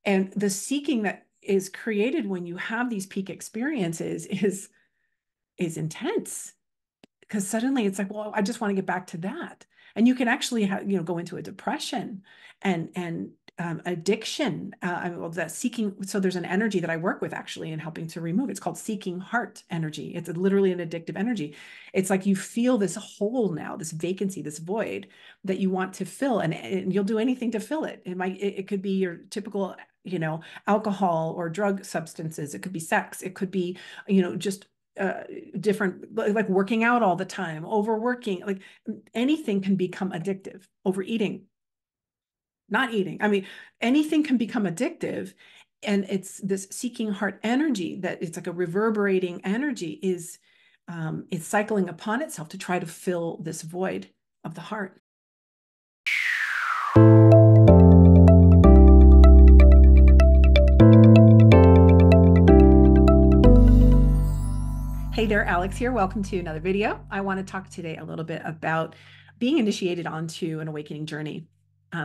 And the seeking that is created when you have these peak experiences is intense, because suddenly it's like, well, I just want to get back to that. And you can actually go into a depression and addiction, that seeking. So there's an energy that I work with actually in helping to remove. It's called seeking heart energy. It's literally an addictive energy. It's like you feel this hole now, this vacancy, this void that you want to fill, and you'll do anything to fill it. It could be your typical, alcohol or drug substances. It could be sex. It could be, just different, like working out all the time, overworking, like anything can become addictive. Overeating, not eating. I mean, anything can become addictive. And it's this seeking heart energy that it's like a reverberating energy is it's cycling upon itself to try to fill this void of the heart. Hey there, Alex here. Welcome to another video. I want to talk today a little bit about being initiated onto an awakening journey.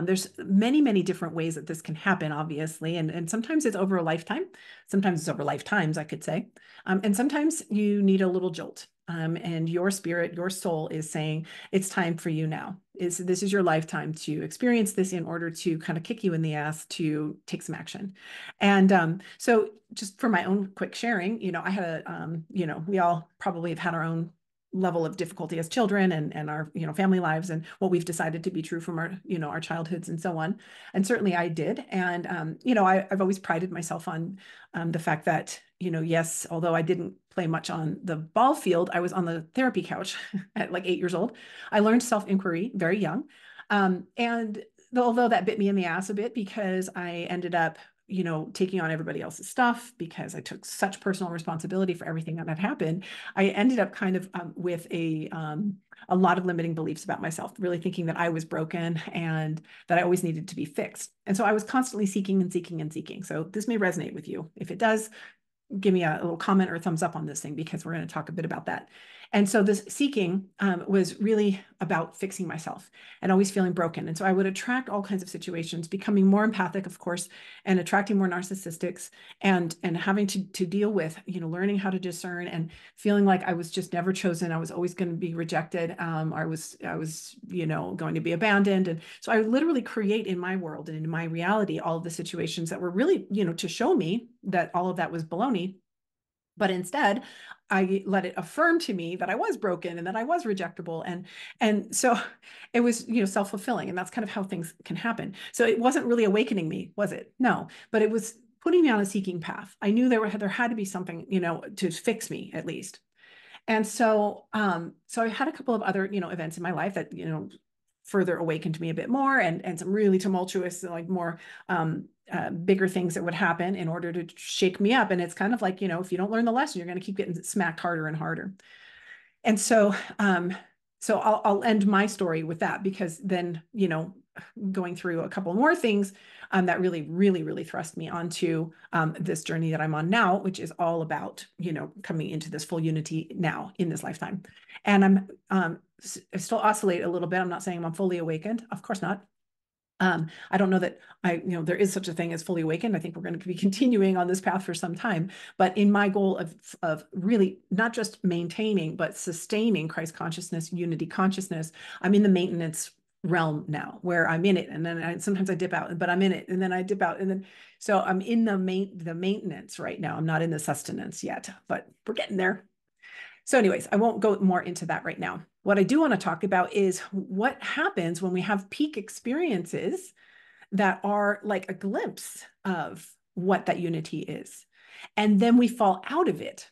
There's many, many different ways that this can happen, obviously, and sometimes it's over a lifetime. Sometimes it's over lifetimes, I could say. And sometimes you need a little jolt. And your spirit, your soul is saying, it's time for you now. This is your lifetime to experience this in order to kind of kick you in the ass to take some action. And so just for my own quick sharing, I had we all probably have had our own level of difficulty as children and our family lives and what we've decided to be true from our childhoods and so on. And certainly I did. And I've always prided myself on the fact that yes, although I didn't play much on the ball field, I was on the therapy couch at like 8 years old. I learned self-inquiry very young, and although that bit me in the ass a bit because I ended up taking on everybody else's stuff because I took such personal responsibility for everything that had happened. I ended up kind of with a lot of limiting beliefs about myself, really thinking that I was broken and that I always needed to be fixed. And so I was constantly seeking and seeking and seeking. So this may resonate with you. If it does, give me a little comment or a thumbs up on this thing, because we're going to talk a bit about that. And so this seeking was really about fixing myself and always feeling broken. And so I would attract all kinds of situations, becoming more empathic, of course, and attracting more narcissistics and having to deal with, learning how to discern and feeling like I was just never chosen. I was always going to be rejected. I was, going to be abandoned. And so I would literally create in my world and in my reality, all of the situations that were really, to show me that all of that was baloney. But instead, I let it affirm to me that I was broken and that I was rejectable. And so it was, self-fulfilling. And that's kind of how things can happen. So it wasn't really awakening me, was it? No, but it was putting me on a seeking path. I knew there had to be something, to fix me at least. And so, so I had a couple of other, events in my life that, further awakened me a bit more, and some really tumultuous, like more bigger things that would happen in order to shake me up. And it's kind of like, if you don't learn the lesson, you're going to keep getting smacked harder and harder. And so, so I'll end my story with that, because then, going through a couple more things that really, really, really thrust me onto this journey that I'm on now, which is all about, coming into this full unity now in this lifetime. And I still oscillate a little bit. I'm not saying I'm fully awakened. Of course not. I don't know that there is such a thing as fully awakened. I think we're going to be continuing on this path for some time. But in my goal of really not just maintaining, but sustaining Christ consciousness, unity consciousness, I'm in the maintenance realm now, where I'm in it. And then sometimes I dip out, but I'm in it. And then I dip out. And then, so I'm in the maintenance right now. I'm not in the sustenance yet, but we're getting there. So anyways, I won't go more into that right now. What I do want to talk about is what happens when we have peak experiences that are like a glimpse of what that unity is. And then we fall out of it.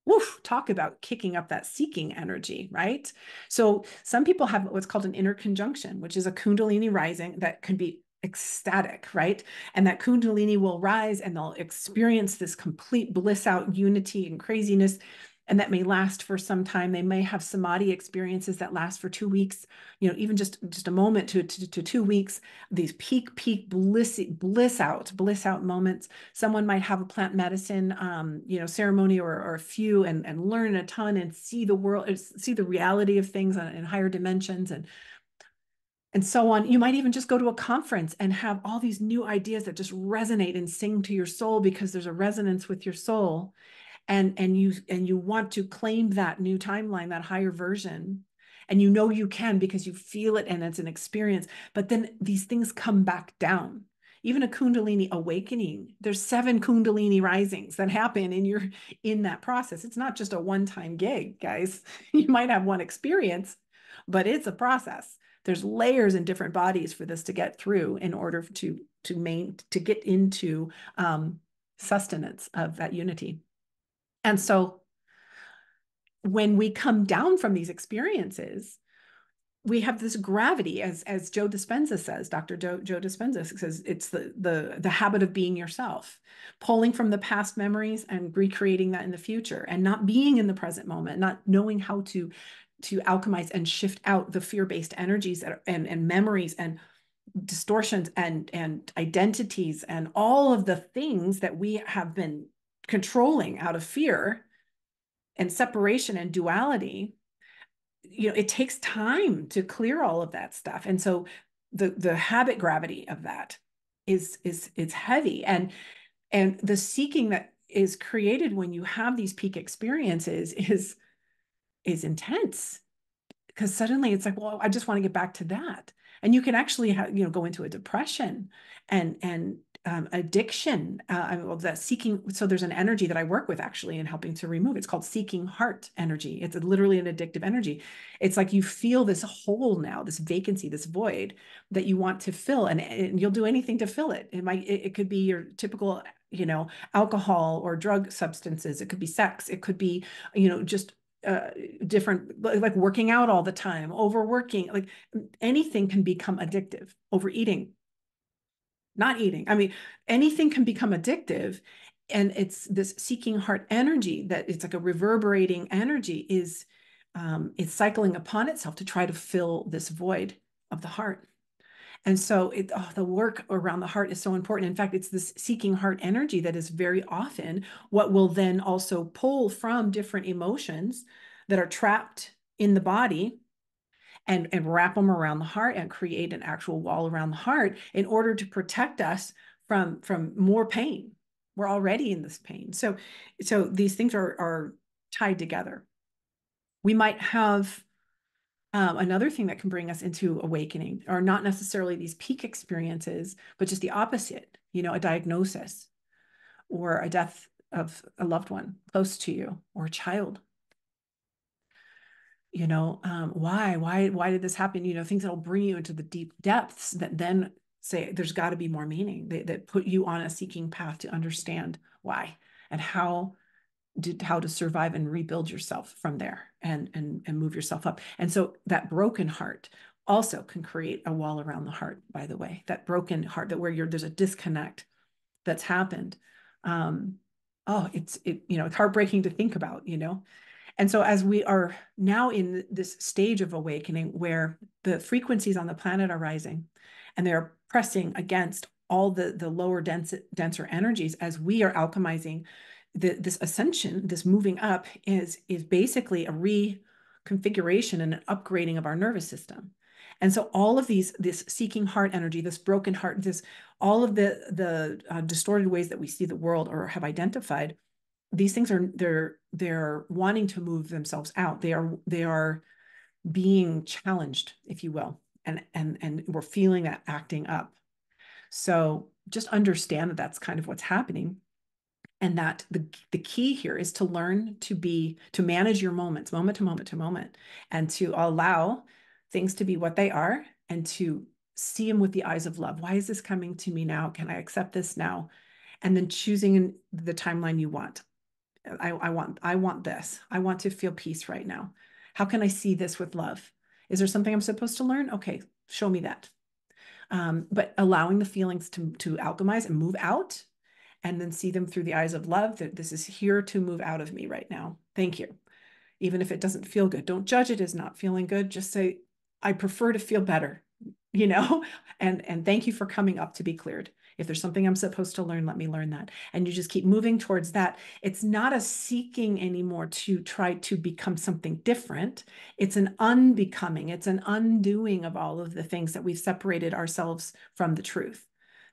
Woof, talk about kicking up that seeking energy, right? So some people have what's called an inner conjunction, which is a kundalini rising that can be ecstatic, right? And that kundalini will rise and they'll experience this complete bliss out unity and craziness. And that may last for some time. They may have samadhi experiences that last for 2 weeks, even just a moment to 2 weeks, these peak bliss out moments. Someone might have a plant medicine, ceremony or a few and learn a ton and see the world, see the reality of things in higher dimensions. And and so on. You might even just go to a conference and have all these new ideas that just resonate and sing to your soul because there's a resonance with your soul. And you want to claim that new timeline, that higher version. And you know you can because you feel it and it's an experience. But then these things come back down. Even a kundalini awakening, there's 7 kundalini risings that happen in that process. It's not just a one-time gig, guys. You might have one experience, but it's a process. There's layers in different bodies for this to get through in order to get into sustenance of that unity. And so when we come down from these experiences, we have this gravity, as Joe Dispenza says, Dr. Joe Dispenza says, it's the habit of being yourself, pulling from the past memories and recreating that in the future, and not being in the present moment, not knowing how to alchemize and shift out the fear-based energies and memories and distortions and identities and all of the things that we have been controlling out of fear and separation and duality. It takes time to clear all of that stuff. And so the habit gravity of that is it's heavy. And the seeking that is created when you have these peak experiences is intense, because suddenly it's like, well, I just want to get back to that. And you can actually go into a depression and addiction, that seeking. So there's an energy that I work with actually in helping to remove. It's called seeking heart energy. It's literally an addictive energy. It's like you feel this hole now, this vacancy, this void that you want to fill, and you'll do anything to fill it. It could be your typical, alcohol or drug substances. It could be sex. It could be, just different, like working out all the time, overworking, like anything can become addictive. Overeating, not eating. I mean, anything can become addictive. And it's this seeking heart energy that it's like a reverberating energy it's cycling upon itself to try to fill this void of the heart. And so the work around the heart is so important. In fact, it's this seeking heart energy that is very often what will then also pull from different emotions that are trapped in the body and wrap them around the heart and create an actual wall around the heart in order to protect us from more pain. We're already in this pain. So these things are tied together. We might have another thing that can bring us into awakening are not necessarily these peak experiences, but just the opposite, a diagnosis or a death of a loved one close to you or a child. Why did this happen? Things that'll bring you into the deep depths that then say there's got to be more meaning, that put you on a seeking path to understand why and how to survive and rebuild yourself from there and move yourself up. And so that broken heart also can create a wall around the heart, by the way, that broken heart that where there's a disconnect that's happened. It's heartbreaking to think about. And so as we are now in this stage of awakening where the frequencies on the planet are rising and they're pressing against all the lower denser energies, as we are alchemizing this ascension, this moving up is basically a reconfiguration and an upgrading of our nervous system. And so all of this seeking heart energy, this broken heart, all of the distorted ways that we see the world or have identified, these things they're wanting to move themselves out. They are being challenged, if you will, and we're feeling that acting up. So just understand that that's kind of what's happening. And that the key here is to learn to manage your moments, moment to moment to moment, and to allow things to be what they are and to see them with the eyes of love. Why is this coming to me now? Can I accept this now? And then choosing the timeline you want. I want this. I want to feel peace right now. How can I see this with love? Is there something I'm supposed to learn? Okay, show me that. But allowing the feelings to alchemize and move out, and then see them through the eyes of love, that this is here to move out of me right now. Thank you. Even if it doesn't feel good, don't judge it as not feeling good. Just say, I prefer to feel better, and thank you for coming up to be cleared. If there's something I'm supposed to learn, let me learn that. And you just keep moving towards that. It's not a seeking anymore to try to become something different. It's an unbecoming, it's an undoing of all of the things that we've separated ourselves from the truth.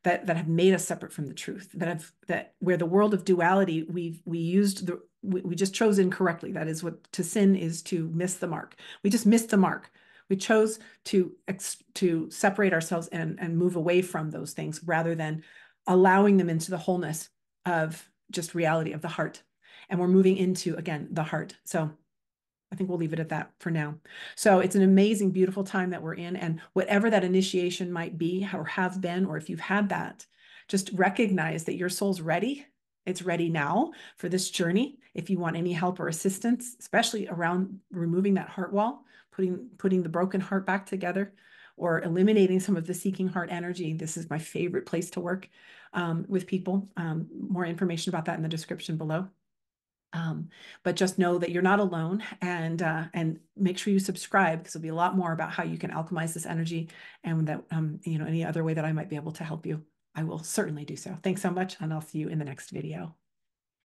That have made us separate from the truth, that where the world of duality, we just chose incorrectly. That is what to sin is, to miss the mark. We just missed the mark. We chose to separate ourselves and move away from those things rather than allowing them into the wholeness of just reality of the heart. And we're moving into, again, the heart. So I think we'll leave it at that for now. So it's an amazing, beautiful time that we're in. And whatever that initiation might be or have been, or if you've had that, just recognize that your soul's ready. It's ready now for this journey. If you want any help or assistance, especially around removing that heart wall, putting the broken heart back together, or eliminating some of the seeking heart energy, this is my favorite place to work with people. More information about that in the description below. But just know that you're not alone, and make sure you subscribe, because there'll be a lot more about how you can alchemize this energy, and that any other way that I might be able to help you, I will certainly do so. Thanks so much, and I'll see you in the next video.